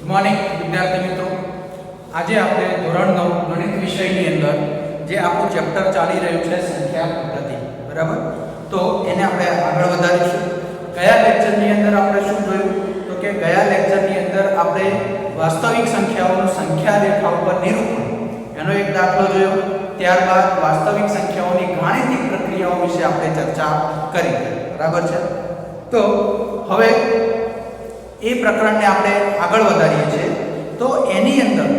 Morning વિદ્યાર્થી મિત્રો, આજે આપણે ધોરણ 9 ગણિત વિષયની અંદર જે આપણું ચેપ્ટર ચાલી રહ્યું છે સંખ્યા પદ્ધતિ, બરાબર? તો એને આપણે આગળ વધારીશું. ગયા લેક્ચરની અંદર આપણે શું જોયું? તો કે ગયા લેક્ચરની અંદર આપણે વાસ્તવિક સંખ્યાઓનું સંખ્યા રેખા ઉપર નિરૂપણ એનો એક દાખલો જોયો. ત્યારબાદ વાસ્તવિક સંખ્યાઓની ગાણિતિક પ્રક્રિયાઓ વિશે આપણે ચર્ચા કરી, બરાબર છે? તો હવે એ પ્રકરણને આપણે આગળ વધારીએ છીએ. તો એની અંદર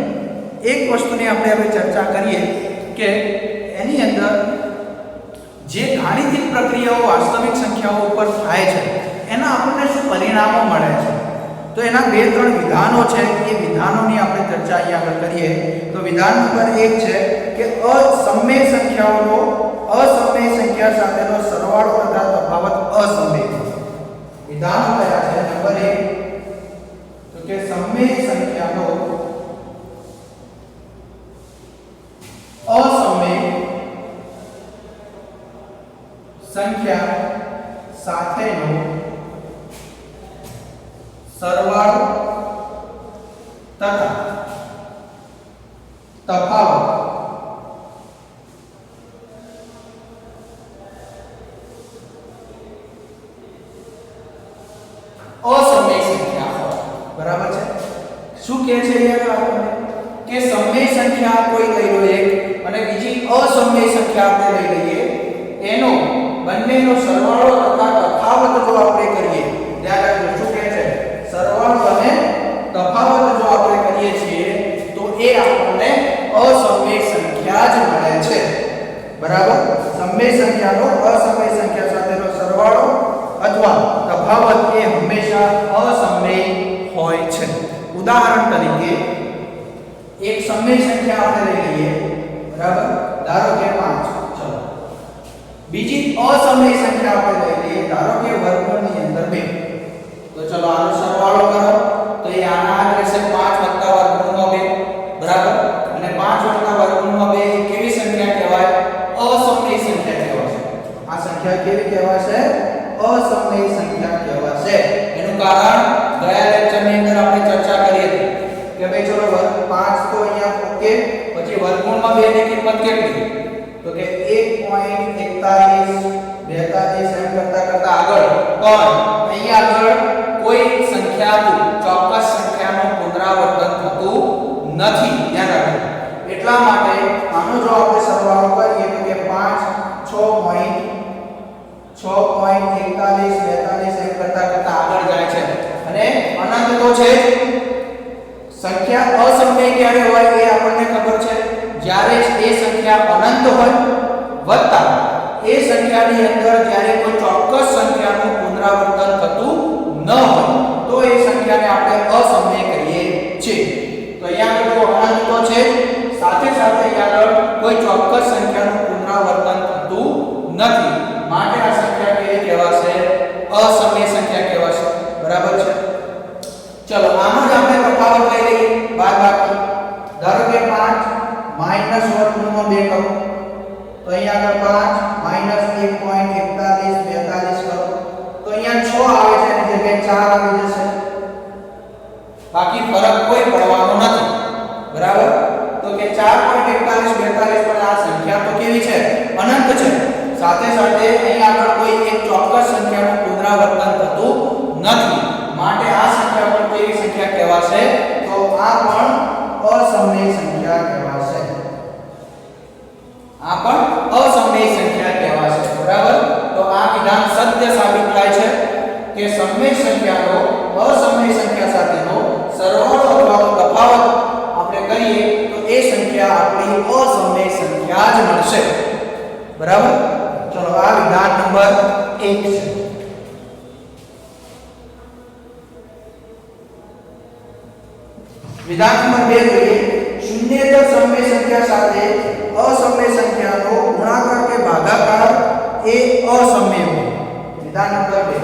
એક વસ્તુની આપણે હવે ચર્ચા કરીએ કે એની અંદર જે ગાણિતિક પ્રક્રિયાઓ વાસ્તવિક સંખ્યાઓ ઉપર થાય છે એના આપણને શું પરિણામો મળે છે. તો એના બે ત્રણ વિધાનો છે, એ વિધાનોની આપણે ચર્ચા અહીંયા આગળ કરીએ. તો વિધાન નંબર 1 છે કે અસમય સંખ્યાઓનો અસમય સંખ્યા સાથેનો સરવાળો તથા તફાવત અસમય. વિધાનો કયા છે? નંબર 1 કે સમય સંખ્યાનો અસમય સંખ્યા સાથેનો સરવાળો તથા તફાવત અસમય સંખ્યા, બરાબર છે? શું કહે છે અહીંયા આપણને કે સમય સંખ્યા કોઈ લઈ લો એક અને બીજી અસમય સંખ્યા આપણે લઈ લઈએ, એનો બંનેનો સરવાળો તથા તફાવત જો આપણે કરીએ, ધ્યાન રાખજો શું કહે છે, સરવાળો અને તફાવત જો આપણે કરીએ છીએ તો એ આપણને અસમય સંખ્યા જ મળે છે, બરાબર? સમય સંખ્યાનો અસમય સંખ્યા સાથેનો સરવાળો અથવા તફાવત એ હંમેશા અસમય હોય છે. ઉદાહરણ તરીકે એક સમય સંખ્યા આપણે લઈ લઈએ, બરાબર? ધારો કે 5. ચલો બીજી અસમય સંખ્યા આપણે લઈ લઈએ, ધારો કે વર્ગમૂળની અંદર 2. તો ચલો આનો સરવાળો કરો તો એ આના રહેશે 5 વર્ગમૂળમાં 2, બરાબર? અને 5 વર્ગમૂળમાં 2 એ કેવી સંખ્યા કહેવાય? અસમય સંખ્યા કહેવાશે. આ સંખ્યા કેવી કહેવાશે? અસમય સંખ્યા કહેવાશે. એનું કારણ ગયા લેક્ચરની અંદર આપણે ચર્ચા કરી હતી કે ભાઈ ચલો 5 તો અહીંયા ઓકે, પછી વર્ગમૂળમાં 2 ની કિંમત કેટલી? તો કે 1.41 42 એમ કરતા આગળ, પણ અહીંયા આગળ કોઈ સંખ્યાનું ચોક્કસ સંખ્યાનું પુનરાવર્તન થતું નથી, ધ્યાન રાખજો. એટલા માટે આનો જો આપણે સરવાળો કરીએ તો કે 6.41 42 એમ કરતા આગળ જાય છે અને અનંત તો છે. સંખ્યા અસમય ક્યારે હોય એ આપણને ખબર છે, જ્યારે એ સંખ્યા અનંત હોય વત્તા એ સંખ્યાની અંદર જ્યારે કોઈ ચોક્કસ સંખ્યાનું પુનરાવર્તન થતું ન હોય તો એ સંખ્યાને આપણે અસમય કહીએ છીએ. તો અહીંયા આગળ અનંત તો છે, સાથે સાથે અહીંયા આગળ કોઈ ચોક્કસ સંખ્યાનું પુનરાવર્તન થતું નથી, માટે આ સંખ્યા કેવી કહેવાશે? અસમય સંખ્યા કહેવાશે, બરાબર છે? ચલો આમાં જ આપણે તફાવત લઈ લઈએ, બાદબાકી. ધારો કે 5 વર્ગમૂળમાં 2 કરો તો અહીંયા આગળ 5 1.41 42 કરો તો અહીંયા 6 આવે છે એની જગ્યાએ 4 આવી જશે, બાકી ફરક કોઈ પડવાનો નથી, બરાબર? તો કે 4.41 42 પણ આ સંખ્યા તો કેવી છે? અનંત છે. સાથે સાથે અહીંયા આગળ કોઈ એક ચોક્કસ સંખ્યાનું પુનરાવર્તન થતું નથી, માટે આ સંખ્યા પણ કેવી સંખ્યા કહેવાશે? તો આ પણ અસમય સંખ્યા કહેવાશે. આ પણ અસમય સંખ્યા કહેવાશે, બરાબર? તો આ વિધાન સત્ય સાબિત થાય છે કે સમય સંખ્યાનો અસમય સંખ્યા સાથેનો સરવાળો અથવા તફાવત આપણે કરીએ તો એ સંખ્યા આપણી અસમય સંખ્યા જ મળશે, બરાબર? ચલો આ વિધાન નંબર 1 છે. વિધાન નંબર 2 જોઈએ. શૂન્યેતર સમય સંખ્યા સાથે અસમય સંખ્યાનો ગુણાકાર કે ભાગાકાર એ અસમય હોય. વિધાન નંબર 2.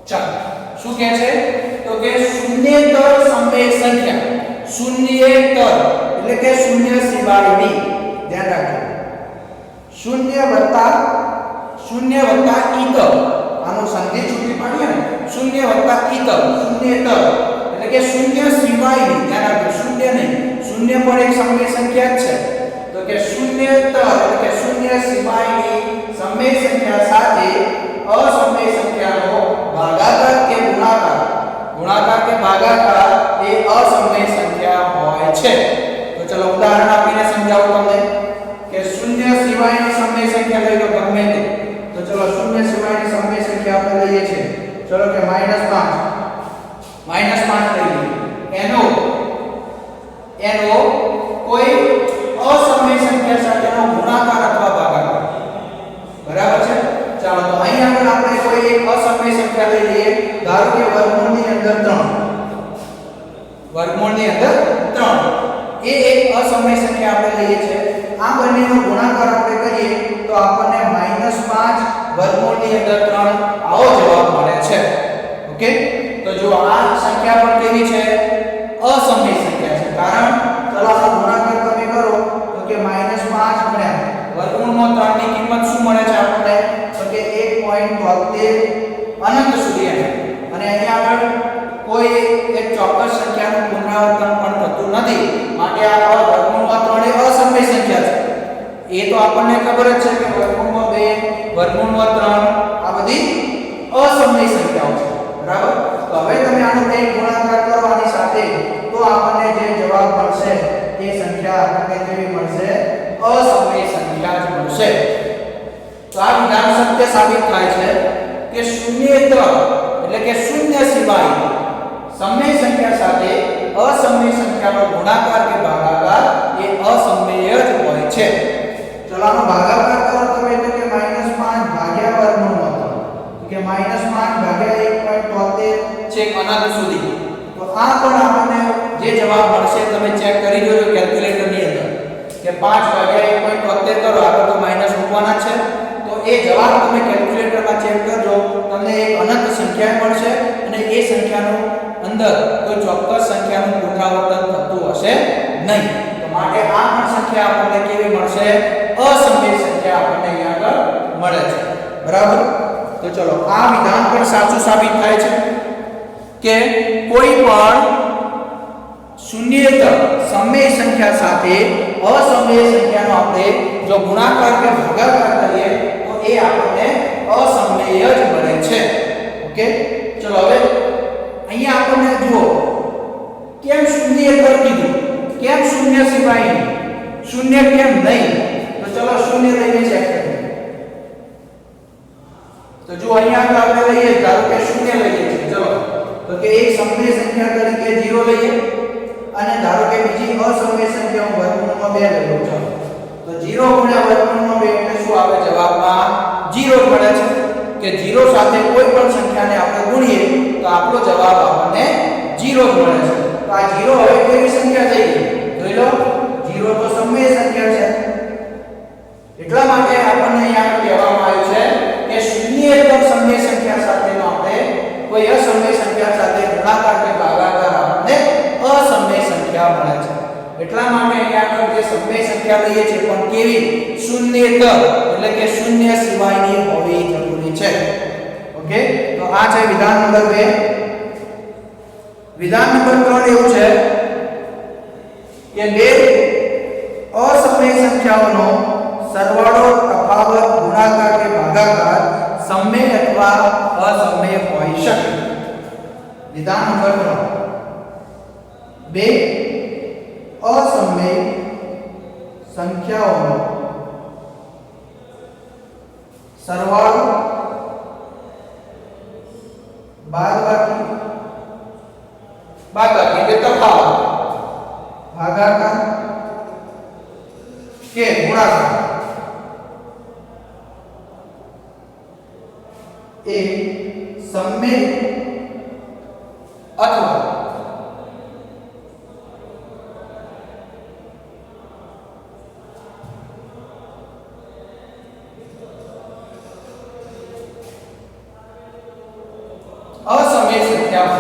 ચાલો શું કહે છે તો કે શૂન્યેતર સમમેય સંખ્યા શૂન્યેતર એટલે કે શૂન્ય સિવાયની ધ્યાન રાખજો શૂન્ય વત્તા ઈતર આનો સંધિ છૂટી પાડીએ ને શૂન્ય વત્તા ઈતર શૂન્યેતર એટલે કે શૂન્ય સિવાયની ધ્યાન રાખજો શૂન્ય નહીં શૂન્ય પણ એક સમમેય સંખ્યા જ છે તો કે શૂન્યેતર એટલે કે શૂન્ય સિવાયની સમમેય સંખ્યા સાથે અસમમેય સંખ્યાનો ભાગાકાર કે ગુણાકાર કે ભાગાકાર એ અસમમેય સંખ્યા હોય છે તો ચલો ઉદાહરણ આપીને સમજાવું તમને કે શૂન્ય સિવાયની સમમેય સંખ્યા લઈ લો ગમે તે તો ચલો શૂન્ય સિવાયની સમમેય સંખ્યા આપણે લઈએ છીએ ચલો કે -5 લઈ લઈએ એનો કોઈ અસમમેય સંખ્યા સાથેનો ગુણાકાર અથવા ભાગાકાર બરાબર છે ચાલો તો અહીં આગળ આપણે કોઈ એક અસમમેય સંખ્યા લઈ લઈએ ધારો કે વર્ગમૂળની અંદર 3 એ એક અસમમેય સંખ્યા આપણે લઈએ છીએ આ બંનેનો ગુણાકાર આપણે કરીએ તો આપણને -5 વર્ગમૂળની અંદર 3 આવો જવાબ મળે છે ઓકે તો જો આ સંખ્યા પણ કેવી છે અસમમેય સંખ્યા છે કારણ ચલો આનો ગુણાકાર તમે કરો તો કે -5 ગુણ્યા વર્ગમૂળમાં 3 ની કિંમત શું મળે છે આપણને તો કે 1.73 અનંત સુધી અને અહીંયા આગળ કોઈ એક ચોક્કસ સંખ્યાનું પુનરાવર્તન પણ થતું નથી માટે આ વર્ગમૂળમાં 3 એ અસમમેય સંખ્યા છે એ તો આપણને ખબર જ છે કે વર્ગમૂળમાં 2 વર્ગમૂળમાં 3 આ બધી અસમમેય સંખ્યાઓ છે બરાબર તો હવે તમે આનો એક ગુણાકાર કરો આની સાથે તો આપણને જે જવાબ મળશે એ સંખ્યા આપણને કેવી મળશે અસમમેય સંખ્યા જ મળશે તો આ વિધાન સત્ય સાબિત થાય છે કે શૂન્યેતર એટલે કે શૂન્ય સિવાય સમમેય સંખ્યા સાથે અસમમેય સંખ્યાનો ગુણાકાર કે ભાગાકાર એ અસમમેય જ હોય છે ચલો આનો ભાગાકાર કરો તમે એટલે કે -5 ભાગ્યા વર્ગમૂળમાં કે -5 ભાગ્યા 1.73 છેક અનંત સુધી તો આ પણ આપણને જે જવાબ મળશે તમે ચેક કરી જોજો કેલ્ક્યુલેટરની અંદર કે 5 ભાગ્યા 1.73 કરો આગળ તો માઈનસ મૂકવાના છે તો એ જવાબ તમે કેલ્ક્યુલેટરમાં ચેક કરજો તમને એક અનંત સંખ્યા મળશે અને એ સંખ્યાનો અંદર કોઈ ચોક્કસ સંખ્યાનું પુનરાવર્તન થતું હશે નહીં તો માટે આ પણ સંખ્યા આપણને કેવી મળશે અસમમેય સંખ્યા આપણને અહીંયા આગળ મળે છે બરાબર તો ચલો આ વિધાન પણ સાચું સાબિત થાય છે કે કોઈ પણ શૂન્યેતર સમમેય સંખ્યા સાથે અસમમેય સંખ્યાનો આપણે જો ગુણાકાર કે ભાગાકાર કરીએ તો એ આપણને અસમમેય જ મળે છે ઓકે ચલો હવે અહીંયા આપણને જુઓ કેમ શૂન્યેતર કીધું કેમ શૂન્ય સિવાય શૂન્ય કેમ નહીં તો ચલો શૂન્ય લઈને ચેક કરીએ તો જો અહીંયા આપણે લઈએ ધારો કે શૂન્ય લઈએ છીએ ચલો તો કે એક સમમેય સંખ્યા તરીકે 0 લઈએ અને ધારો કે બીજી અસમમેય સંખ્યાઓ વર્ગમૂળમાં 2 લઈએ ચલો તો 0 ગુણ્યા વર્ગમૂળમાં 2 એટલે શું આવે જવાબમાં 0 મળે છે કે 0 સાથે કોઈ પણ સંખ્યાને આપણે ગુણીએ તો આપણો જવાબ આપણને 0 મળે છે તો આ 0 હવે કેવી સંખ્યા થઈ ગઈ જોઈ લો 0 તો સમમેય સંખ્યા છે એટલા માટે આપણને અહીંયા કહેવામાં આવ્યું છે કે શૂન્યેતર સમમેય સંખ્યા સાથેનો આપણે કોઈ અસમમેય સંખ્યા સાથે ગુણાકાર કે ભાગાકાર આપણને અસમમેય સંખ્યા મળે છે એટલા માટે અહીંયા આગળ જે સમમેય સંખ્યા લઈએ છીએ પણ કેવી શૂન્યેતર એટલે કે શૂન્ય સિવાયની હોવી જરૂરી છે ઓકે તો આ છે વિધાન નંબર 2 વિધાન નંબર 3 એવું છે કે બે અસમમેય સંખ્યાઓનો સરવાળો તફાવત ગુણાકાર કે ભાગાકાર સમમેય અથવા અસમમેય હોઈ શકે વિધાન નંબર 3 બે અસમમેય સંખ્યાઓનો સરવાળો બાદબાકી કે તફાવત ભાગાકાર કે ગુણાકાર એ સમમેય અથવા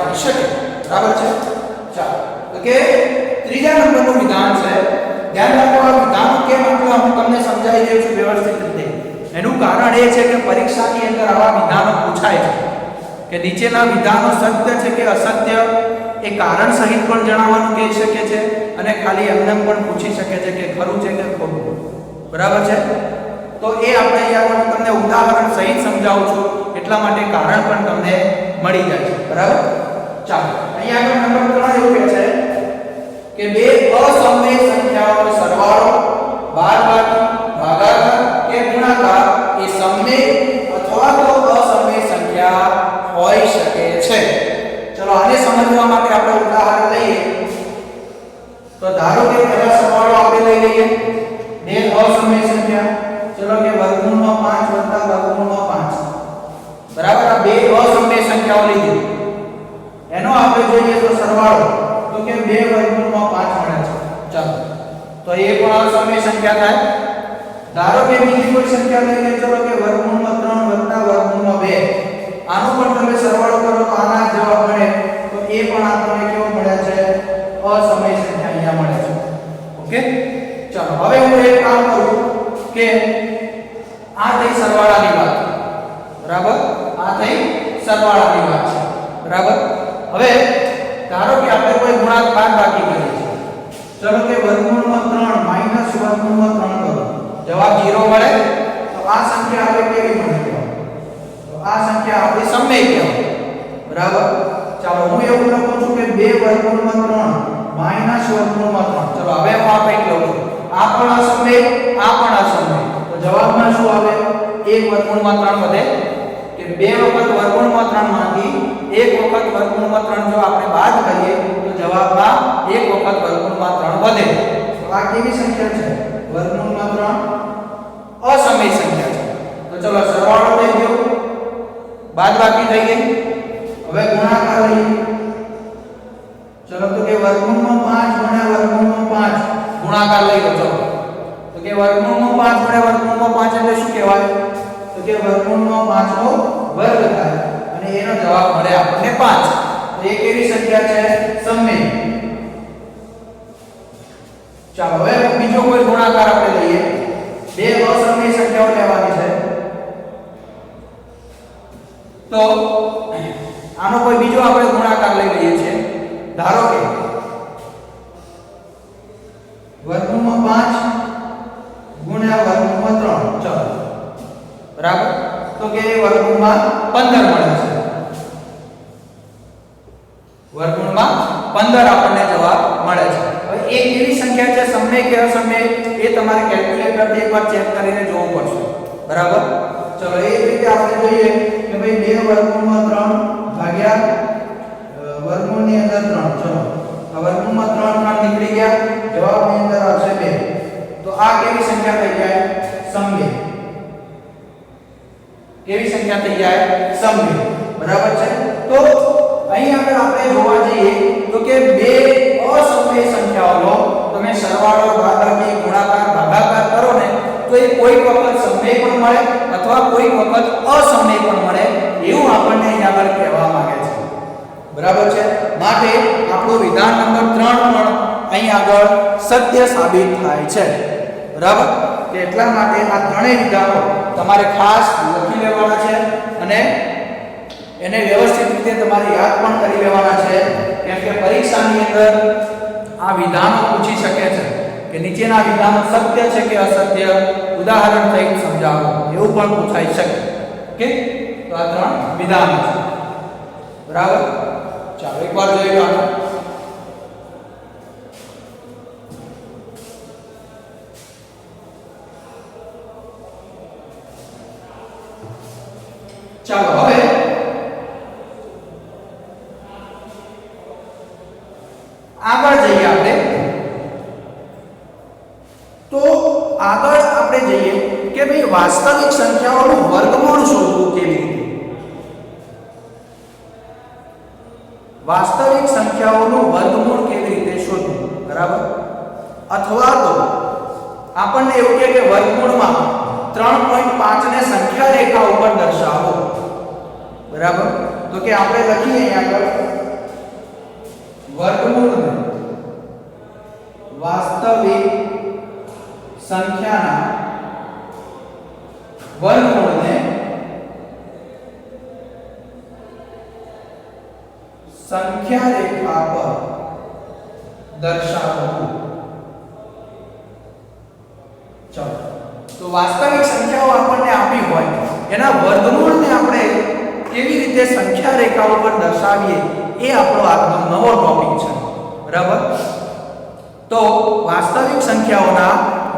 થઈ શકે. બરાબર છે. ચાલો તો કે ત્રીજા નંબરનું વિધાન છે. ધ્યાન રાખો, આ વિધાન કેમ આટલા હું તમને સમજાવી દઉં છું વ્યવસ્થિત રીતે. એનું કારણ એ છે કે પરીક્ષાની અંદર આવા વિધાનો પૂછાય છે કે નીચેના વિધાનો સત્ય છે કે અસત્ય એ કારણ સહિત પણ જણાવવાનું કહી શકે છે અને ખાલી એમને પણ પૂછી શકે છે કે ખરું છે કે ખોટું. બરાબર છે. તો એ આપણે અહીંયા હું તમને ઉદાહરણ સહિત સમજાવું છું, એટલા માટે કારણ પણ તમને મળી જાય છે. બરાબર. ચાલો અહીંયા આગળ નંબર 3 એવું કહે છે કે બે અસમય સંખ્યાઓનો સરવાળો, બાદબાકી, ભાગાકાર કે ગુણાકાર એ સમય અથવા તો અસમય સંખ્યા હોઈ શકે છે. ચલો આને સમજવા માટે આપણે ઉદાહરણ લઈએ. તો ધારો કે પહેલા સરવાળો આપણે લઈ લઈએ બે અસમય સંખ્યા. ચલો કે વર્ગમૂળમાં 5 વત્તા વર્ગમૂળમાં 5. બરાબર. આ બે અસમય સંખ્યાઓ લીધી. એનો આપણે જોઈએ તો સરવાળો તો કે 2 વર્ગમૂળમાં 5 મળે છે. ચાલો તો એ પણ અસમય સંખ્યા થાય. ધારો કે બીજી કોઈ સંખ્યા લઈએ. ચલો કે વર્ગમૂળમાં 3 વત્તા વર્ગમૂળમાં 2. આનો પણ તમે સરવાળો કરો તો આના જવાબ મળે. તો એ પણ આપણને કેવો મળે છે? અસમય સંખ્યા અહીંયા મળે છે. ઓકે. ચાલો હવે હું એક કામ કરું કે આ થઈ સરવાળાની વાત. બરાબર. આ થઈ સરવાળાની વાત છે. બરાબર. હવે ધારો કે આપણે કોઈ ગુણાકાર બાકી કરીએ છીએ. ચલો કે વર્ગમૂળમાં 3 માઈનસ વર્ગમૂળમાં 3 કરો. જવાબ 0 મળે. તો આ સંખ્યા આપણે કેવી મળે? તો આ સંખ્યા આપણી સમય કહેવાય. બરાબર. ચાલો હું એવું લખું છું કે 2 વર્ગમૂળમાં 3 માઈનસ વર્ગમૂળમાં 3. ચલો હવે હું આ કંઈક લઉં છું. આ પણ અસમય, આ પણ અસમય. તો જવાબમાં શું આવે? 1 વર્ગમૂળમાં 3 વધે કે 2 વખત વર્ગમૂળમાં 3 માંથી 1 વખત વર્ગમૂળમાં 3 જો આપણે બાદ કરીએ તો જવાબમાં 1 વખત વર્ગમૂળમાં 3 વધે. તો આ કેવી સંખ્યા છે? વર્ગમૂળમાં 3 અસમય સંખ્યા છે. તો ચલો સરવાળો થઈ ગયો, બાદબાકી થઈ ગઈ. હવે ગુણાકાર લઈએ. ચલો તો કે વર્ગમૂળમાં 5 ગુણ્યા વર્ગમૂળમાં 5 ગુણાકાર લઈ લો. ચલો તો કે વર્ગમૂળમાં 5 ગુણ્યા વર્ગમૂળમાં 5 એટલે શું કહેવાય? તો કે વર્ગમૂળમાં 5 નો વર્ગ થાય અને એનો જવાબ મળે આપણને 5. તો એ કેવી સંખ્યા છે? સમય. ચાલો હવે બીજો કોઈ ગુણાકાર આપણે લઈએ. બે અસમય સંખ્યાઓ લેવાની છે. તો આનો કોઈ બીજો આપણે ગુણાકાર લઈ લઈએ છીએ. ધારો કે વર્ગમૂળમાં 5 ગુણ્યા વર્ગમૂળમાં 3. ચલો બરાબર. તો કે વર્ગમૂળમાં 15 મળે છે. વર્ગમૂળમાં 15 આપણને જવાબ મળે છે. હવે એ કેવી સંખ્યા છે? સમય કે અસમય એ તમારે કેલ્ક્યુલેટરથી એકવાર ચેક કરીને જોવું પડશે. બરાબર. ચલો એ રીતે આપણે જોઈએ કે ભાઈ 2 વર્ગમૂળમાં 3 ભાગ્યા વર્ગમૂળની અંદર 3. ચલો આ વર્ગમૂળમાં 3 નીકળી ગયા. જવાબની અંદર આવશે 2. તો આ કેવી સંખ્યા થઈ જાય? સમય. કેવી સંખ્યા થઈ જાય? સમય. બરાબર છે. તો અહીં આગળ આપણે જોવા જઈએ તો કે બે અસમય સંખ્યાઓનો તમે સરવાળો, બાદબાકી, ગુણાકાર, ભાગાકાર કરો ને તો એ કોઈ વખત સમય પણ મળે અથવા કોઈ વખત અસમય પણ મળે એવું આપણને અહીં આગળ કહેવા માંગે છે. બરાબર છે. માટે આપણું વિધાન નંબર 3 પણ અહીં આગળ સત્ય સાબિત થાય છે. બરાબર. કે એટલા માટે આ ત્રણેય વિધાનો તમારે ખાસ લખી લેવાના છે અને એને વ્યવસ્થિત રીતે તમારે યાદ પણ કરી લેવાના છે. કેમ કે પરીક્ષાની અંદર આ વિધાનો પૂછી શકે છે કે નીચેના વિધાનો સત્ય છે કે અસત્ય, ઉદાહરણ સહિત સમજાવો એવું પણ પૂછાઈ શકે. ઓકે. તો આ 3 વિધાનો છે. બરાબર. ચાલો એકવાર જોઈ લો. ચાલો હવે આગળ જઈએ આપણે. તો આગળ આપણે જઈએ કે ભાઈ વાસ્તવિક સંખ્યાઓનું વર્ગમૂળ શોધવું કેવી રીતે? વાસ્તવિક સંખ્યાઓનું વર્ગમૂળ કેવી રીતે શોધવું? બરાબર. અથવા તો આપણને એવું કે વર્ગમૂળમાં 3.5 ને સંખ્યા રેખા ઉપર દર્શાવો. બરાબર. તો કે આપણે લખીએ અહીં આગળ વર્ગમૂળને વાસ્તવિક સંખ્યાના વર્ગમૂળને સંખ્યા રેખા પર દર્શાવવું. ચલો, તો વાસ્તવિક સંખ્યાઓ આપણને આપી હોય એના વર્ગમૂળને આપણે કેવી રીતે સંખ્યા રેખા ઉપર દર્શાવીએ એ આપણો આજનો નવો ટોપિક છે. બરાબર? તો વાસ્તવિક સંખ્યાઓના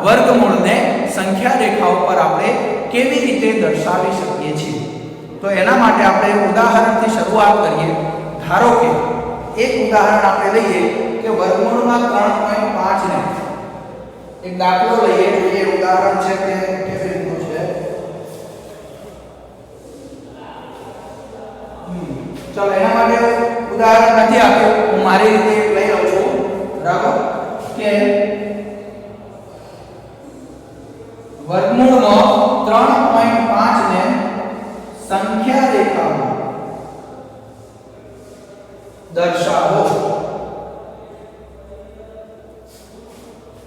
વર્ગમૂળને સંખ્યા રેખા ઉપર આપણે કેવી રીતે દર્શાવી શકીએ છીએ? તો એના માટે આપણે ઉદાહરણથી શરૂઆત કરીએ. ધારો કે એક ઉદાહરણ આપણે લઈએ કે વર્ગમૂળમાં 3.5 ને એક દાખલો લઈએ. એ ઉદાહરણ છે કે કેવી રીતનું છે. ચલો, એના માટે ઉદાહરણ નથી આપ્યું, હું મારી રીતે લઈ લઉં છું. બરાબર? કે વર્ગમૂળમાં 3.5 ને સંખ્યા રેખામાં દર્શાવો.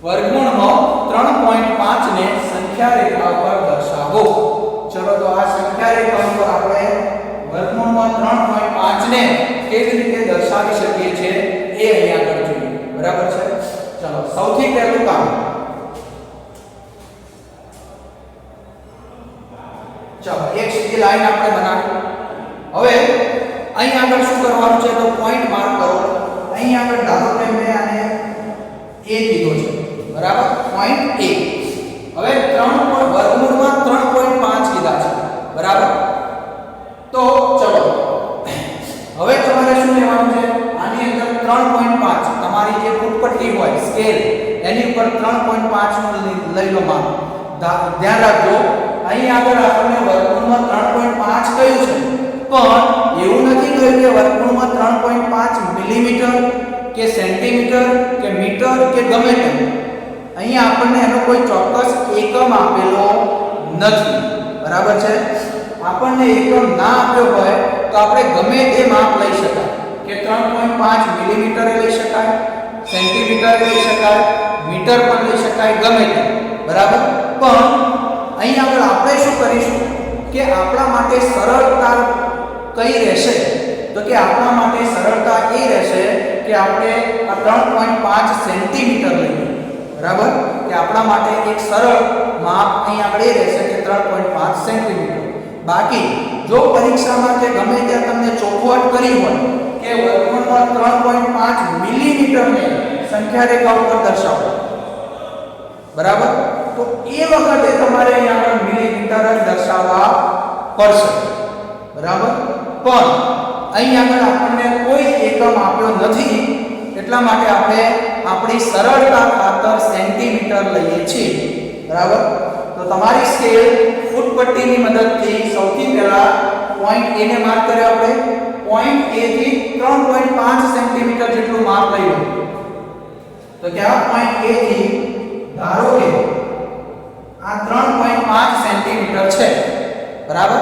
વર્ગમૂળમાં 3.5 ને સંખ્યા રેખા પર દર્શાવો. ચલો, તો આ સંખ્યા રેખા ઉપર આપણે વર્ગમૂળમાં 3.5 ને કેવી રીતે દર્શાવી શકીએ છીએ એ અહીંયા આગળ જોઈએ. બરાબર છે? ચલો, સૌથી પહેલું કામ, ચલો એક સીધી લાઈન આપણે બનાવી. હવે અહીં આગળ શું કરવાનું છે? તો પોઈન્ટ માર્ક કરો. અહીં આગળ ધારો કે મેં આને a કીધો છે. બરાબર? Point a. હવે 3 વર્ગમૂળમાં 3.5 કીધા છે. બરાબર? તો ચલો, હવે તમારે શું લેવાનું છે? આની અંદર 3.5 તમારી જે ફૂટપટ્ટી હોય સ્કેલ એની ઉપર 3.5 નું લઈ લો માપ. ધ્યાન રાખજો, અહીં આગળ આપણને વર્ગમૂળમાં 3.5 કહ્યું છે, પણ એવું નથી કહ્યું કે વર્ગમૂળમાં 3.5 મિલીમીટર કે સેન્ટીમીટર કે મીટર કે ગમે તે. અહીં આપણને એનો કોઈ ચોક્કસ એકમ આપેલો નથી. બરાબર છે? આપણને એકમ ના આપ્યો હોય તો આપણે ગમે તે માપ લઈ શકાય કે 3.5 મિલીમીટર લઈ શકાય, સેન્ટીમીટર લઈ શકાય, મીટર પણ લઈ શકાય, ગમે તે. બરાબર? પણ અહીં આગળ આપણે શું કરીશું કે આપણા માટે સરળતા કઈ રહેશે? તો કે આપણા માટે સરળતા એ રહેશે કે આપણે આ 3.5 સેન્ટીમીટર લઈએ. બરાબર? કે આપણા માટે એક સરળ માપ અહીં આગળ એ રહેશે કે 3.5 સેન્ટીમીટર. બાકી જો પરીક્ષામાં કે ગમે ત્યાં તમને ચોખવટ કરી હોય કે વર્ગમૂળમાં 3.5 મિલીમીટરને સંખ્યા રેખા ઉપર દર્શાવો. બરાબર? તો એ વખતે તમારે અહીં આગળ મિલીમીટર જ દર્શાવવા પડશે. બરાબર? પણ અહીં આગળ આપણને કોઈ એકમ આપ્યો નથી, એટલા માટે આપણે આપણી સરળતા ખાતર સેન્ટીમીટર લઈએ છીએ. બરાબર? તો તમારી સ્કેલ ફૂટપટ્ટીની મદદથી સૌથી પહેલા પોઈન્ટ a ને માર્ક કર્યો. આપણે પોઈન્ટ a થી 3.5 સેન્ટીમીટર જેટલું માપ લઈ લો. તો કે આ પોઈન્ટ a થી ધારો કે આ 3.5 સેન્ટીમીટર છે. બરાબર?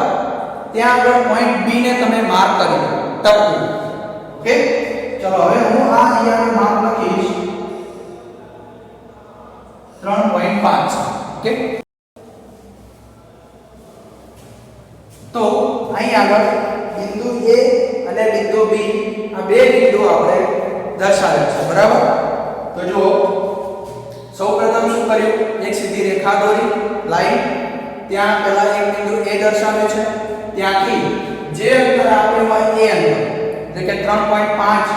ત્યાં આગળ પોઈન્ટ b ને તમે માર્ક કરી લો ટપકું. ઓકે? ચલો, હવે હું આ અહીંયા માપ લખીશ 3.5. ઓકે? તો અહીં આગળ બિંદુ A અને બિંદુ B આ બે બિંદુ આપણે દર્શાવ્યા છે. બરાબર? તો જો સૌપ્રથમ શું કર્યું? એક સીધી રેખા દોરી, લાઈન. ત્યાં પહેલા એક બિંદુ A દર્શાવ્યું છે. ત્યાંથી જે અંતર આપ્યું હોય એ અંતર, એટલે કે 3.5,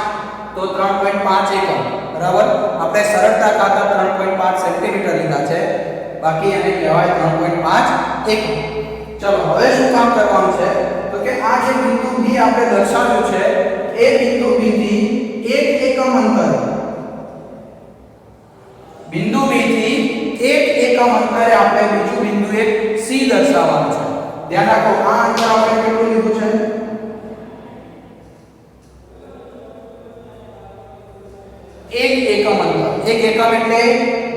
તો 3.5 એકમ. બરાબર? આપણે સરળતા ખાતર 3.5 સેન્ટીમીટર લીધા છે, બાકી એને કહેવાય 3.5 એકમ. ચલો, હવે શું કામ કરવાનું છે? તો કે આ જે બિંદુ B આપણે દર્શાવ્યું છે એ બિંદુ B થી 1 એકમ અંતરે, બિંદુ B થી 1 એકમ અંતરે આપણે બીજું બિંદુ એક C દર્શાવવાનું છે. ધ્યાન રાખો, આ અંતર આપણે કેટલું લીધું છે? 1 એકમ અંતર. 1 એકમ એટલે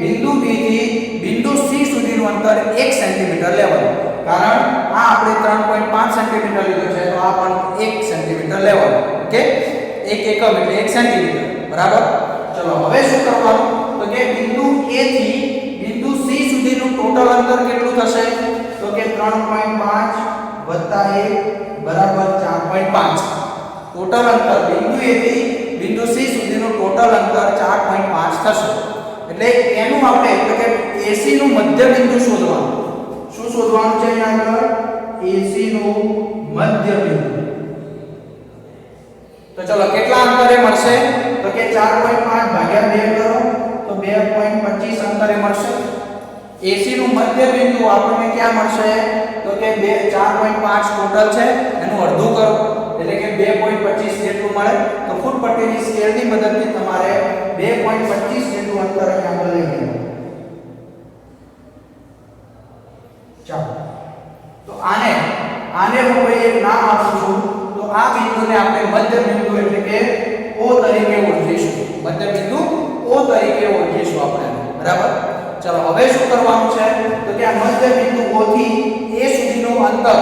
બિંદુ B થી બિંદુ C સુધીનું અંતર 1 સેન્ટીમીટર લેવાનું. કારણ આ આપણે 3.5 સેન્ટીમીટર લીધું છે, તો આ પણ 1 સેન્ટીમીટર લેવાનું. ઓકે? 1 એકમ એટલે 1 સેન્ટીમીટર. બરાબર. ચલો હવે શું કરવાનું તો કે બિંદુ A થી બિંદુ C સુધીનું ટોટલ અંતર કેટલું થશે તો કે 3.5 વત્તા 1 બરાબર 4.5. ટોટલ અંતર બિંદુ A થી બિંદુ C સુધીનું ટોટલ અંતર 4.5 થશે. એટલે એનું આપણે એટલે કે AC નું મધ્ય બિંદુ શોધવાનું. શું શોધવાનું છે અહીંયા આગળ AC નું મધ્ય બિંદુ. તો ચલો કેટલા અંતરે મળશે તો કે 4.5 ભાગ્યા 2 કરો તો 2.25 અંતરે મળશે. AC નું મધ્ય બિંદુ આપણને ક્યાં મળશે તો કે 4.5 ટોટલ છે એનું અડધું કરો એટલે કે 2.25 જેટલું મળે. તો ફૂટ પટ્ટીની સ્કેલની મદદથી તમારે 2.25 જેટલું અંતર અહીંયા આગળ લઈ લેવાનું. ચાલો તો આને હું કોઈ એક નામ આપું છું. તો આ બિંદુને આપણે મધ્ય બિંદુ એટલે કે O તરીકે ઓળખીશું. મધ્ય બિંદુ O તરીકે ઓળખીશું આપણે. બરાબર. ચલો હવે શું કરવાનું છે તો કે આ મધ્ય બિંદુ O થી A સુધીનું અંતર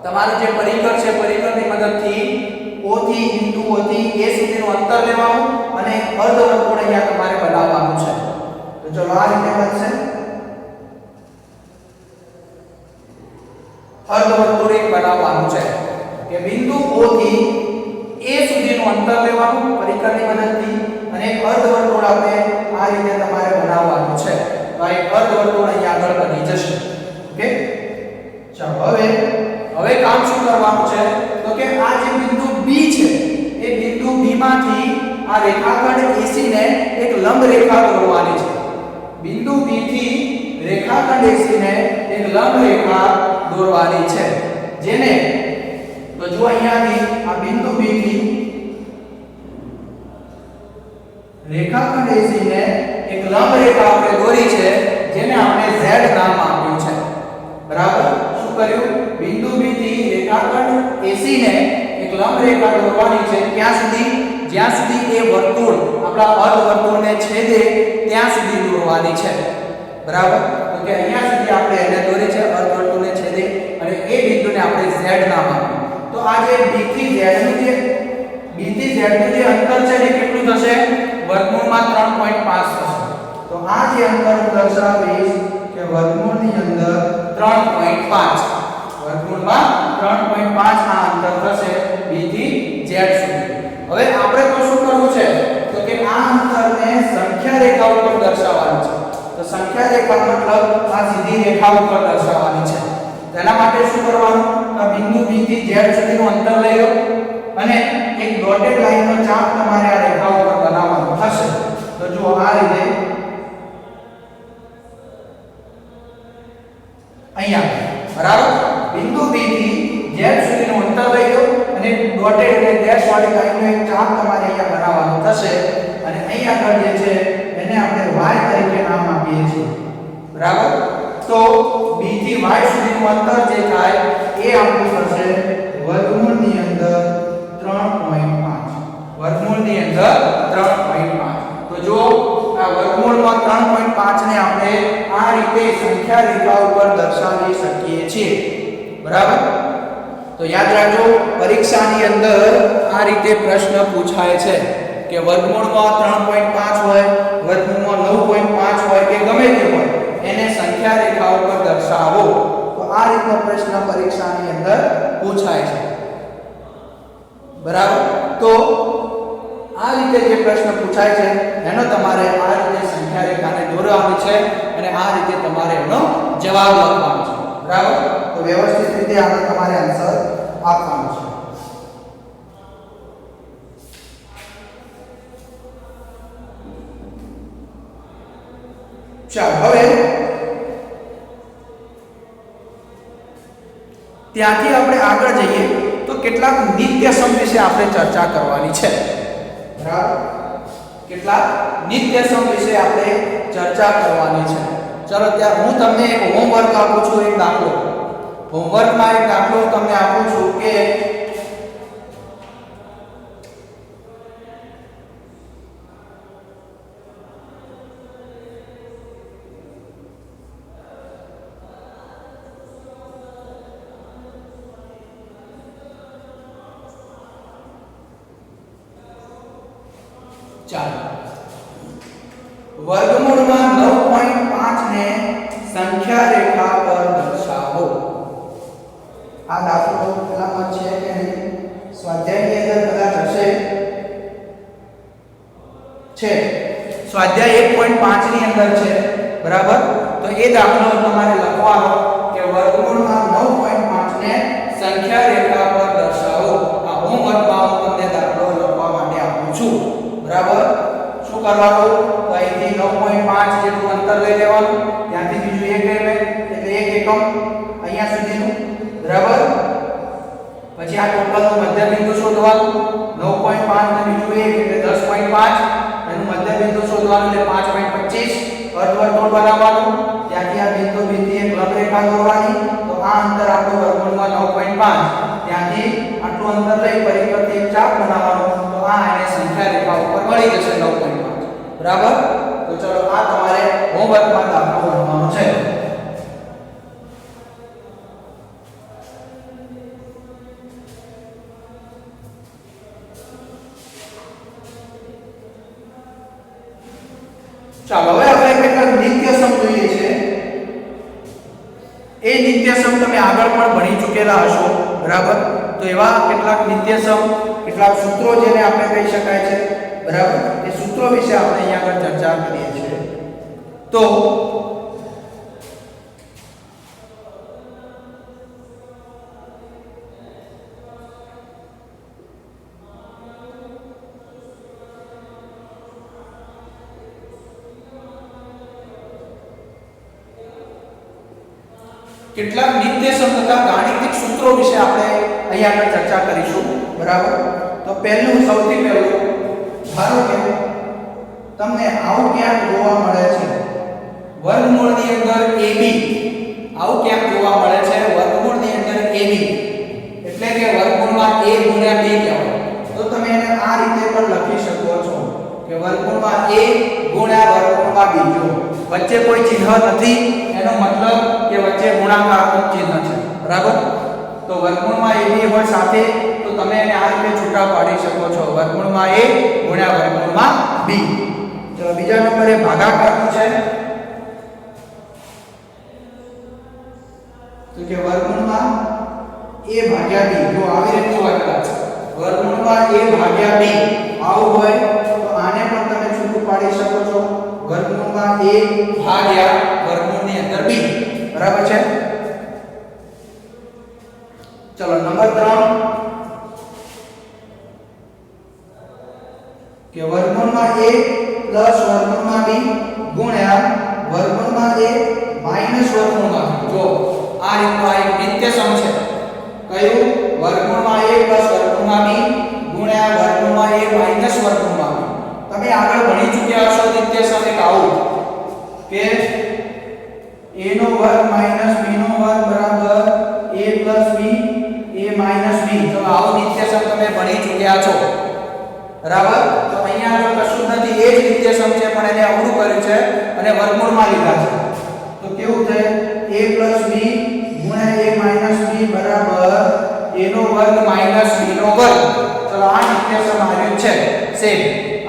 તમારું જે પરિઘ છે પરિઘની મદદથી O થી બિંદુ O થી A સુધીનું અંતર લેવાનું અને અર્ધવર્તુળ અહીંયા તમારે બનાવવાનું છે. તો ચલો આ રીતે બનશે. અર્ધવર્તુળ એક બનાવવાનું છે કે બિંદુ O થી A સુધીનું અંતર લેવાનું પરિઘની મદદથી અને એક અર્ધવર્તુળ આપણે આ રીતે તમારે બનાવવાનું છે. તો આ એક અર્ધવર્તુળ અહીંયા આગળ બની જશે. ઓકે. ચાલો હવે કામ શું કરવાનું છે તો કે આ જે બિંદુ B છે એ બિંદુ B માંથી આ રેખાખંડ AC ને એક લંબ રેખા દોરવાની છે. બિંદુ B થી રેખાખંડ AC ને એક લંબ રેખા દોરવાની છે જેને તો જો અહીંયાથી આ બિંદુ B થી રેખાખંડ AC ને એક લંબ રેખા આપણે દોરી છે જેને આપણે Z નામ આપ્યું છે. બરાબર. શું કર્યું બિંદુ B થી રેખાખંડ AC ને એક લંબ રેખા દોરવાની છે ક્યાં સુધી જ્યાં સુધી એ વર્તુળ આપણા અર્ધવર્તુળને છેદે ત્યાં સુધી દોરવાની છે. બરાબર. તો કે અહીંયા સુધી આપણે એને દોરી છે અર્ધવર્તુળને છેદે અને એ બિંદુને આપણે Z નામ આપ્યું. તો આ જે B થી Z નું જે અંતર છે એ કેટલું થશે વર્ગમૂળમાં 3.5 થશે. તો આ જે અંતર હું દર્શાવીશ કે વર્ગમૂળની અંદર 3.5 વર્ગમૂળમાં 3.5 આ અંતર થશે B થી Z સુધી. હવે આપણે તો શું કરવું છે તો કે આ અંતરને સંખ્યા રેખા ઉપર દર્શાવવાનું છે. તો સંખ્યા રેખા મતલબ આ સીધી રેખા ઉપર દર્શાવવાની છે. તેના માટે શું કરવાનું આ બિંદુ B થી Z સુધીનું અંતર લઈ લો અને એક ડોટેડ લાઈનનો ચાપ તમારે આ રેખા ઉપર બનાવવાનો થશે. તો જો આ રીતે અહીંયા બરાબર બિંદુ B થી Z સુધીનું અંતર લઈ લો અને ડોટેડ એટલે ડેશ વાળી લાઈનનો એક ચાપ તમારે અહીંયા બનાવવાનો થશે અને અહીંયા આગળ જે છે એને આપણે y તરીકે નામ આપીએ છીએ. બરાબર. તો B થી y સુધીનું અંતર જે થાય એ આપણું થશે વર્ગમૂળની અંદર 3.5 વર્ગમૂળની અંદર 3.5. તો જો આ વર્ગમૂળમાં 3.5 ને આપણે આ રીતે સંખ્યા રેખા ઉપર દર્શાવી શકીએ છીએ. બરાબર. તો યાદ રાખજો પરીક્ષાની અંદર આ રીતે પ્રશ્ન પૂછાય છે કે વર્ગમૂળમાં 3.5 હોય વર્ગમૂળમાં 9.5 હોય કે ગમે તે હોય એને સંખ્યા રેખા ઉપર દર્શાવો. તો આ રીતનો પ્રશ્ન પરીક્ષાની અંદર પૂછાય છે. બરાબર. તો આ રીતે જે પ્રશ્ન પૂછાય છે એનો તમારે આ રીતે સંખ્યા રેખાને દોરવાની છે અને આ રીતે તમારે એનો જવાબ લખવાનો છે. બરાબર. તો વ્યવસ્થિત રીતે આનો તમારે આન્સર આપવાનો છે. ચાલો હવે ત્યાંથી આપણે આગળ જઈએ તો કેટલાક નિત્યસમ વિશે આપણે ચર્ચા કરવાની છે. બરાબર. કેટલાક નિત્યસમ વિશે આપણે ચર્ચા કરવાની છે. ચલો ત્યાં હું તમને એક હોમવર્ક આપું છું. એક દાખલો હોમવર્કમાં એક દાખલો તમને આપું છું કે ચાલો વર્ગમૂળમાં 9.5 ને સંખ્યા રેખા પર દર્શાવો. આ દાખલો પેલામાં છે કે નહીં? સ્વાધ્યાયની અંદર કદાચ હશે. છે સ્વાધ્યાય 1.5 ની અંદર છે, બરાબર? તો એ દાખલો તમારે લખવાનો કે વર્ગમૂળમાં 9.5 ને સંખ્યા રેખા પર દર્શાવો. આ હોમવર્કમાં હું તમને દાખલો લખવા માટે આપું છું, બરાબર? શું કરવાનું? તો અહીંથી 9.5 જેટલું અંતર લઈ લેવાનું, ત્યાંથી બીજું 1 એટલે 1 એકમ અહીંયા સુધીનું, બરાબર? પછી આ ટોટલનું મધ્ય બિંદુ શોધવાનું. 9.5 ને બીજું 1 એટલે 10.5, એનું મધ્ય બિંદુ શોધવાનું એટલે 5.25 અર્ધવર્તુળ બનાવવાનું. ત્યાંથી આ બિંદુ બીથી એક લંબ રેખા દોરવાની. તો આ અંતર આપણું વર્ગમૂળમાં 9.5, ત્યાંથી આટલું અંતર લઈ પરિપથથી એક ચાપ બનાવવાનું. તો આ એને સંખ્યા રેખા ઉપર મળી જશે 9.5, બરાબર? તો ચલો આ તમારે હોમવર્કમાં દાખલો ગણવાનો છે. ચાલો હવે આપણે કેટલાક નિત્યસમ જોઈએ છે. એ નિત્યસમ તમે આગળ પણ ભણી ચૂકેલા હશો, બરાબર? તો એવા કેટલાક નિત્યસમ, કેટલાક સૂત્રો જેને આપણે કહી શકાય છે, બરાબર? એ સૂત્રો વિશે આપણે અહીંયા આગળ ચર્ચા કરીએ છીએ. તો કેટલાક નિત્યસમ તથા ગાણિતિક સૂત્રો વિશે આપણે અહીંયા આગળ ચર્ચા કરીશું, બરાબર? તો સૌથી પહેલું ધારો કે તમને આવું ક્યાંક જોવા મળે છે વર્ગમૂળની અંદર AB. આવું ક્યાંક જોવા મળે છે વર્ગમૂળની અંદર AB, એટલે કે વર્ગમૂળમાં A ગુણ્યા B કહેવાય. તો તમે એને આ રીતે પણ લખી શકો છો કે વર્ગમૂળમાં A ગુણ્યા વર્ગમૂળમાં B. જો વચ્ચે કોઈ ચિહ્ન નથી, એનો મતલબ કે વચ્ચે ગુણાકારનું ચિહ્ન છે, બરાબર? તો વર્ગમૂળમાં AB હોય સાથે, તો તમે એને આ રીતે છૂટા પાડી શકો છો, વર્ગમૂળમાં A ગુણ્યા વર્ગમૂળમાં B. ચલો બીજા નંબરે ભાગાકારનું છે. તો કે વર્ગમૂળમાં A ભાગ્યા B. જો આવી રીતનું હોય કદાચ વર્ગમૂળમાં A ભાગ્યા B આવું હોય, તો આને પણ તમે છૂટું પાડી શકો છો, વર્ગમૂળમાં A ભાગ્યા વર્ગમૂળની અંદર B, બરાબર છે? ચલો નંબર 3 કે વર્ગમૂળમાં A પ્લસ વર્ગમૂળમાં B ગુણ્યા વર્ગમૂળમાં A માઈનસ વર્ગમૂળમાં B. જો આ રીતનું આ એક નિત્યસમ છે. કયું? વર્ગમૂળમાં A પ્લસ વર્ગમૂળમાં B ગુણ્યા વર્ગમૂળમાં A માઈનસ વર્ગમૂળમાં B. તમે આગળ ભણી ચૂક્યા હશો નિત્યસમ એક આવું કે a નો વર્ગ માઈનસ b નો વર્ગ બરાબર a plus b a minus b. તો આવું નિત્યસમ તમે ભણી ચૂક્યા છો, બરાબર? તો અહીંયા આગળ કશું નથી, એ જ નિત્યસમ છે પણ એને અવળું કર્યું છે અને વર્ગમૂળમાં લીધા છે. તો કેવું છે? a પ્લસ b ગુણ્યા a માઈનસ b બરાબર a નો વર્ગ માઈનસ b નો વર્ગ. ચલો આ નિત્યસમ આવ્યું છે સેમ.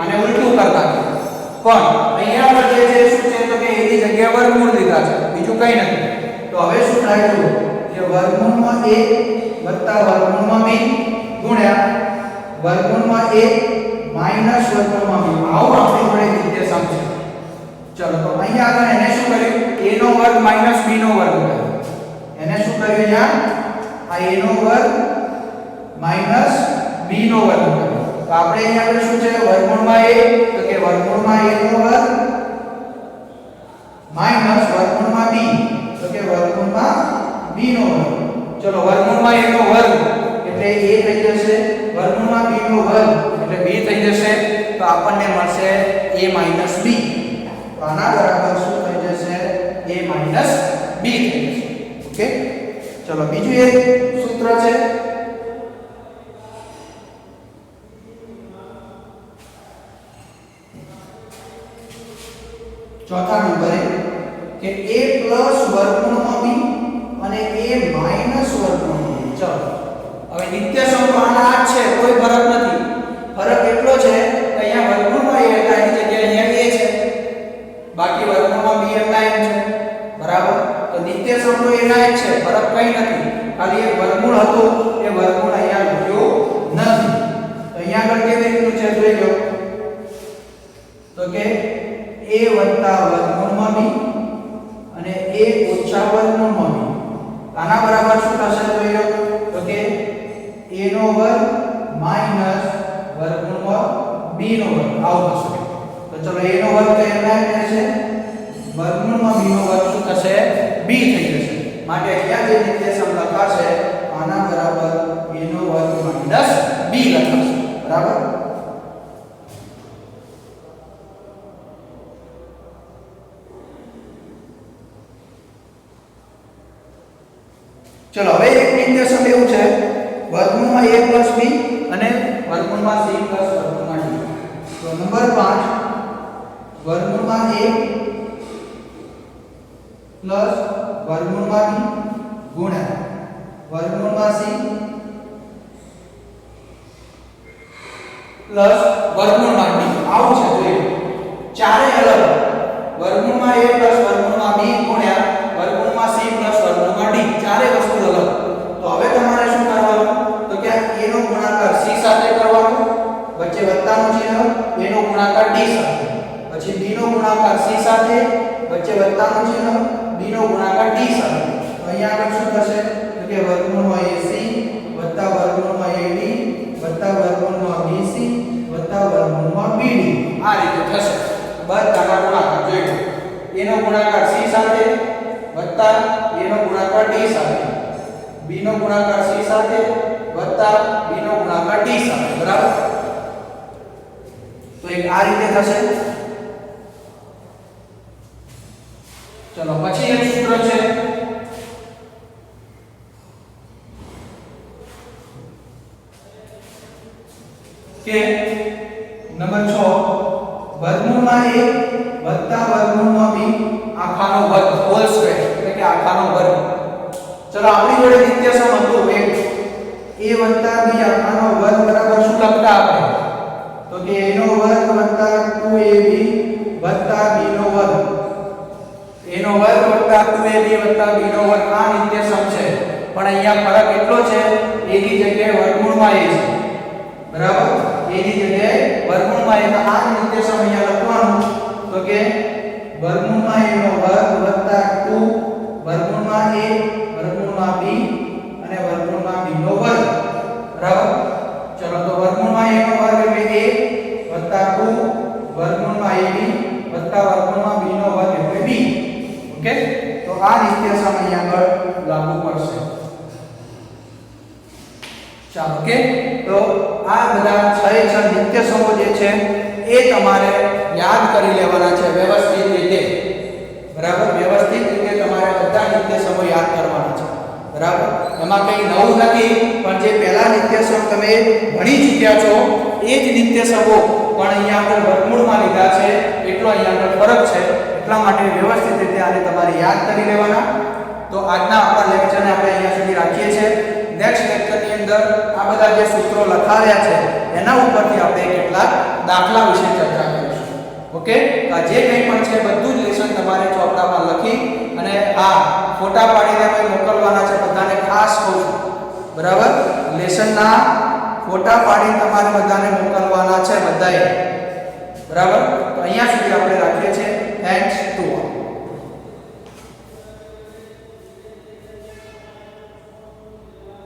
આને ઉલટું કરતા પણ અહીંયા આગળ જે છે શું છે? તો કે a ની જગ્યાએ વર્ગમૂળ લીધા છે, બીજું કંઈ નથી. તો હવે શું થાય છે કે વર્ગમૂળમાં a વત્તા વર્ગમૂળમાં b ગુણ્યા વર્ગમૂળમાં a માઈનસ વર્ગમૂળમાં b. આવું આપણી જોડે નિત્યસમ છે. ચલો તો અહીંયા આગળ એને શું કર્યું? a નો વર્ગ માઈનસ b નો વર્ગ કર્યો. એને શું કર્યું? અહીંયા આ a નો વર્ગ માઈનસ b નો વર્ગ કર્યો. તો આપણે અહીંયા આગળ શું છે? વર્ગમૂળમાં a, તો કે વર્ગમૂળમાં a નો વર્ગ માઈનસ વર્ગમૂળમાં b, તો કે વર્ગમૂળમાં b નો વર્ગ. ચલો વર્ગમૂળમાં a નો વર્ગ એટલે a થઈ જશે, વર્ગમૂળમાં b નો વર્ગ એટલે b થઈ જશે. તો આપણને મળશે a માઈનસ b. તો આના બરાબર શું થઈ જશે? a માઈનસ b થઈ જશે. ઓકે, ચલો બીજું એક સૂત્ર છે. ચોથા નંબરે કે a પ્લસ વર્ગમૂળમાં b અને a માઈનસ વર્ગમૂળમાં b. ચલો હવે નિત્યસમ તો આના આ છે, કોઈ ફરક નથી. ફરક એટલો છે કે અહીંયા વર્ગમૂળમાં a વર્ગમૂળ હતું એ વર્ગમૂળ અહીંયા લખ્યું નથી. તો અહીંયા આગળ કેવી રીતનું છે જોઈ લો. તો કે a વર્ગમૂળમાં b અને a વર્ગમૂળમાં b. આના બરાબર શું થશે જોઈ લો. તો કે a નો વર્ગ માઈનસ વર્ગમૂળમાં b નો વર્ગ આવું થશે. તો ચલો a નો વર્ગ તો એમના એમ રહેશે, વર્ગમૂળમાં b નો વર્ગ શું થશે b થઈ જશે. માટે અહીંયા જે નિત્યસમ લખાશે આના બરાબર a નો વર્ગ માઈનસ b લખાશે. બરાબર. ચલો હવે એક નિત્યસમ એવું છે વર્ગમૂળમાં a b અને વર્ગમૂળમાં c વર્ગમૂળમાં d. તો નંબર 5 વર્ગમૂળમાં a વર્ગમૂળમાં b ગુણ્યા વર્ગમૂળમાં c વર્ગમૂળમાં d આવું છે. જોઈએ ચારે અલગ વર્ગમૂળમાં a વર્ગમૂળમાં b ગુણ્યા વર્ગમૂળમાં c વર્ગમૂળમાં d ચારે વસ્તુ અલગ. તો હવે તમારે શું કરવાનું તો કે a નો ગુણાકાર c સાથે કરવાનો, વચ્ચે વત્તાનું ચિહ્ન, a નો ગુણાકાર d સાથે, પછી b નો ગુણાકાર c સાથે, વચ્ચે વત્તાનું ચિહ્ન, b નો ગુણાકાર d સાથે. તો અહીંયા આગળ શું થશે તો કે વર્ગમૂળમાં ac વત્તા વર્ગમૂળમાં ad વત્તા વર્ગમૂળમાં bc વત્તા વર્ગમૂળમાં bd આ રીતે થશે. બધાના ગુણાકાર જોઈ લો. a નો ગુણાકાર c સાથે વત્તા a નો ગુણાકાર d સાથે, b નો ગુણાકાર c સાથે વત્તા b નો ગુણાકાર d સાથે. બરાબર. તો એક આ રીતે થશે. ચલો પછી એક સૂત્ર છે કે નંબર 6 વર્ગમૂળમાં a વત્તા વર્ગમૂળમાં b આખાનો વર્ગ હોલ સ્ક્વેર એટલે કે આખાનો વર્ગ. ચલો આપણી જોડે નિત્યસમ હતું એક a વત્તા b આખાનો વર્ગ બરાબર શું લખતા આપણે તો કે a નો વર્ગ વત્તા 2ab વત્તા b નો વર્ગ, a નો વર્ગ વત્તા 2ab વત્તા b નો વર્ગ આ નિત્યસમ છે. પણ અહીંયા ફરક એટલો છે a ની જગ્યાએ વર્ગમૂળમાં a છે. બરાબર. a ની જગ્યાએ વર્ગમૂળમાં a. આ નિત્યસમ અહીંયા લખવાનું તો કે વર્ગમૂળમાં a નો વર્ગ વત્તા 2 વર્ગમૂળમાં a વર્ગમૂળમાં b અને વર્ગમૂળમાં b નો વર્ગ. બરાબર. ચલો તો વર્ગમૂળમાં a નો વર્ગ એટલે a વત્તા 2 વર્ગમૂળમાં ab વત્તા વર્ગમૂળમાં b નો વર્ગ એટલે b. ઓકે. તો આ નિત્યસમ અહીંયા આગળ લાગુ પડશે. ચાલો ઓકે. તો આ બધા 6 નિત્યસમો જે છે એ તમારે યાદ કરી લેવાના છે વ્યવસ્થિત રીતે. બરાબર. વ્યવસ્થિત રીતે તમારે બધા નિત્યસમો યાદ કરવાના છે. બરાબર. એમાં કંઈ નવું નથી, પણ જે પહેલા નિત્યસમ તમે ભણી ચૂક્યા છો એ જ નિત્યસમો પણ અહીંયા આપણે વર્ગમૂળમાં લીધા છે એટલો અહીંયા આગળ ફરક છે. એટલા માટે વ્યવસ્થિત રીતે આને તમારે યાદ કરી લેવાના. તો આજના આપણા લેક્ચરને આપણે અહીંયા સુધી રાખીએ છીએ. નેક્સ્ટ લેક્ચરની અંદર આ બધા જે સૂત્રો લખાવ્યા છે એના ઉપરથી આપણે કેટલાક દાખલા વિશે ચર્ચા કરીશું. ઓકે. તો જે કંઈ પણ છે બધું જ લેસન તમારે ચોપડામાં લખી અને આ ફોટા પાડીને કોઈ મોકલવાના છે બધાને ખાસ કહું છું. બરાબર. લેસનના ફોટા પાડીને તમારે બધાને મોકલવાના છે બધાએ. બરાબર. તો અહીંયા સુધી